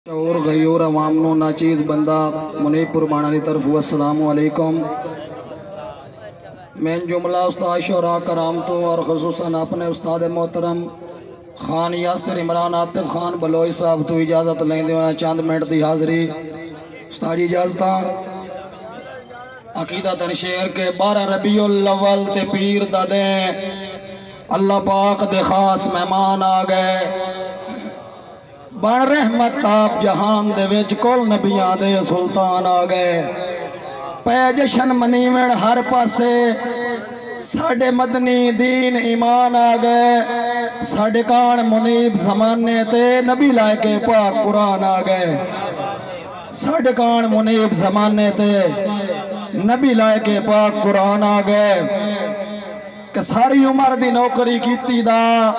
اور غیور عوام نو ناچیز بندہ منیب پرمانہ دی طرف السلام علیکم۔ میں جملہ استاد شعراء کرام تو اور خصوصاً اپنے استاد محترم خان یاسر عمران عاطف خان بلوئی صاحب تو اجازت لیں دے ہوئے چاند منٹ دی حاضری استاد اجازتاں عقیدہ تنشیر کے 12 ربیع الاول تے پیر دا دیں اللہ پاک دے خاص مہمان آ گئے بن رحمت آپ جہان دے وچ کول نبیاں دے سلطان آ گئے پے جشن منیوڑ ہر پاسے ساڑھے مدنی دین ایمان آ گئے ساڑھے کان منیب زمانے تے نبی لائے کے پاک قرآن آ گئے ساڑھے کان منیب زمانے تے نبی لائے کے پاک قرآن آ گئے کہ ساری عمر دی نوکری کیتی دا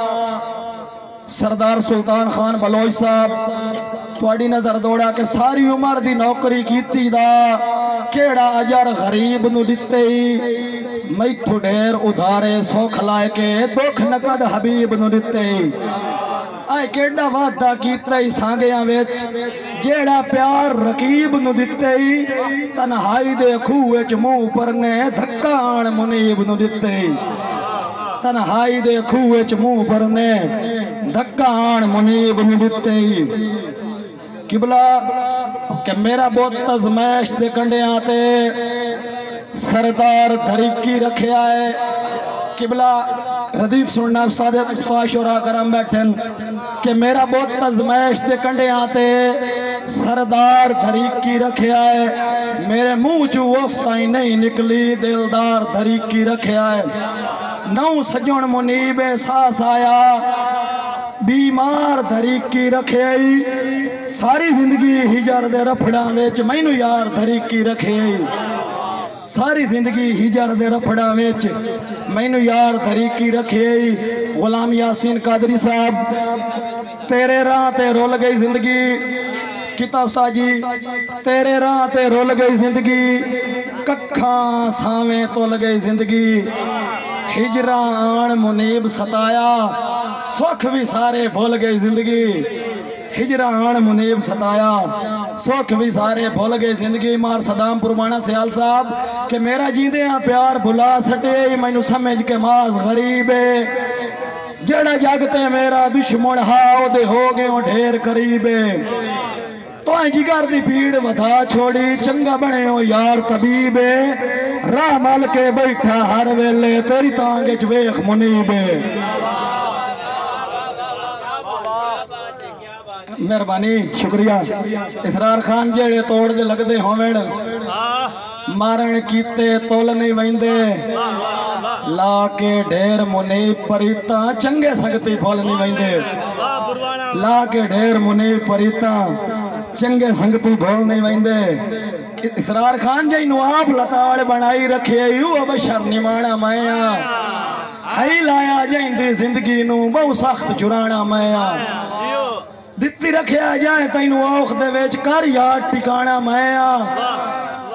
سردار سلطان خان بلوچ صاحب تواڈی نظر دوڑا کہ ساری عمر دی نوکری کیتی دا کیڑا اجر غریب نو دتے ہی میتھو ڈھیر ادھارے سوکھ لائے کے دکھ نقد حبیب نو دتے ہی آئے کیڑا وعدہ کیتا ہی سانگیاں وچ جیڑا پیار رقیب نو دتے ہی تنہائی دے کھوے چ منہ پرنے دھکان منیب نو دتے ہی تنہائی دے کھوے چ منہ پرنے دھکان منیب نو دتے ہی قبلہ کہ میرا بہت تزمیش دے کنڈے آتے سردار دھریکی رکھے آئے قبلہ ردیف سننا استاد شعراء کرام بیٹھن کہ میرا بہت تزمیش دے کنڈے آتے سردار دھریکی رکھے آئے میرے منہ جو وفتائی نہیں نکلی دلدار دھریکی رکھے آئے نو سجن منیب احساس آیا بیمار دھریکی رکھے آئی ساری زندگی ہجر دے رپڑا ویچ مینو یار دھریکی رکھے آئی ساری زندگی ہجر دے رپڑا ویچ مینو یار دھریکی رکھے آئی غلام یاسین قادری صاحب تیرے راہ تے رول گئی زندگی کتا استاد جی تیرے راہ تے رول گئی زندگی ککھاں سامیں تول گئی زندگی ہجران منیب ستایا سوکھ بھی سارے بھول گئی زندگی ہجران منیب ستایا سوکھ بھی سارے بھول گئی زندگی مار صدام پرمانہ سیال صاحب کہ میرا جیندے ہاں پیار بھلا سٹے مینو سمجھ کے ماز غریب ہے جڑا جاگتے میرا دشمن ہاؤ دے ہو گئے ہوں ڈھیر قریب ہے تو آئیں جگر دی پیڑ ودھا چھوڑی چنگا بنے ہو یار طبیب ہے راہ مال کے بیٹھا ہر ویلے تیری تانگے چویخ منیب ہے مہربانی شکریہ اسرار خان جیڑے توڑ دے لگ دے ہومڑ مارن کیتے تول نہیں ویندے لا کے ڈھیر منیب پریتا چنگے سکتی پھول نہیں ویندے لا کے ڈھیر منیب پریتا چنگے سنگتی بھول نہیں ویندے اسرار خان جائی نواب لطاڑ بنائی رکھے یو بشر نمانا مائیا ہائی لایا جائیں دی زندگی نو بہو سخت جرانا مائیا دتی رکھیا جائیں تینو آخ دے ویچ کر یاد ٹکانا مائیا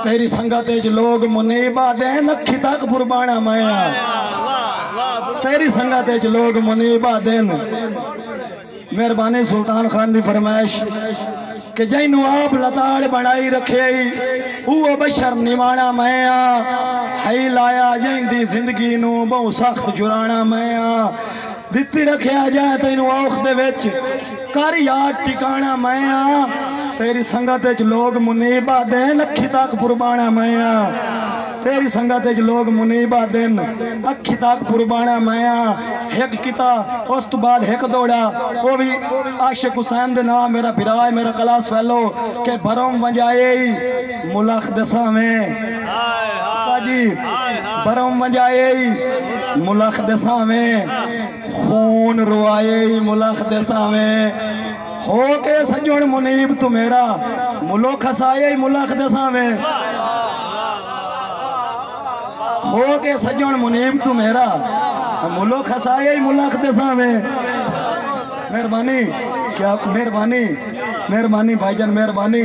تیری سنگتیج لوگ منیبہ دیں نکھی تک بربانا مائیا تیری سنگتیج لوگ منیبہ دیں مہربانی سلطان خان دی فرمائش کہ جائنو آپ لطاڑ بنائی رکھے وہ بشر نمانا مائیا ہائی لایا جائن دی زندگی نو بہو سخت جرانا مائیا دتی رکھیا جائے تینو آخ دے ویچ کر یاد ٹکانا مائیا تیری سنگتیج لوگ منیبہ دیں نکھی تاک پربانا مائیا تیری سنگتیج لوگ منیبہ دیں اکھی تاک پربانا مائیا ایک کتا اس تو بعد ایک دوڑا وہ بھی عاشق حسین دے نام میرا پھرائے میرا کلاس فیلو کہ بھروم ونجائے ملخ دساں میں جی بھروم ونجائے ملخ دساں میں خون روائے ملخ دساں میں ہو کے سجن منیب تو میرا ملوک ہسائے ملخ دساں میں ہو کے سجن منیب تو میرا ملوک ہسائے ملخ دساں میں مہربانی کیا مہربانی مہربانی بھائی جان مہربانی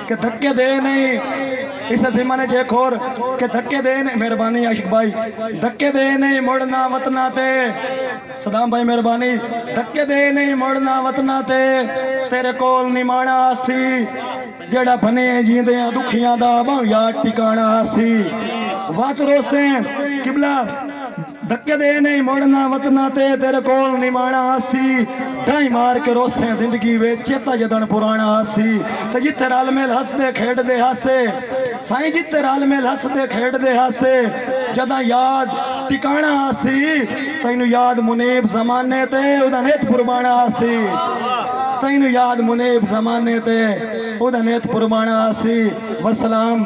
کہ دھکے دے نہیں اس زمانے جے کھور کہ دھکے دے نہیں مہربانی عاشق بھائی دھکے دے نہیں مڑنا وطنا تے صدام بھائی مہربانی دھکے دے نہیں مڑنا وطنا تے تیرے کول نہیں مانا سی جڑا بھنے جیندیاں دکھیاں دا باں یاد ٹکانا سی وات روسیں قبلہ دھکے دے نہیں مڑنا وطنا تے تیرے کول نہیں مانا سی ڈھائی مار کے روسیں زندگی وے چیتا جدن پرانا سی تے جتے رال میل ہس دے کھیڑ دے ہاسے سائیں جتے رال میل ہس دے کھیڑ دے ہاسے جدہ یاد ٹکانا سی تینو یاد منیب زمانے تے ادا نیت پرمانا سی تینو یاد منیب زمانے تے ادا نیت پرمانا سی والسلام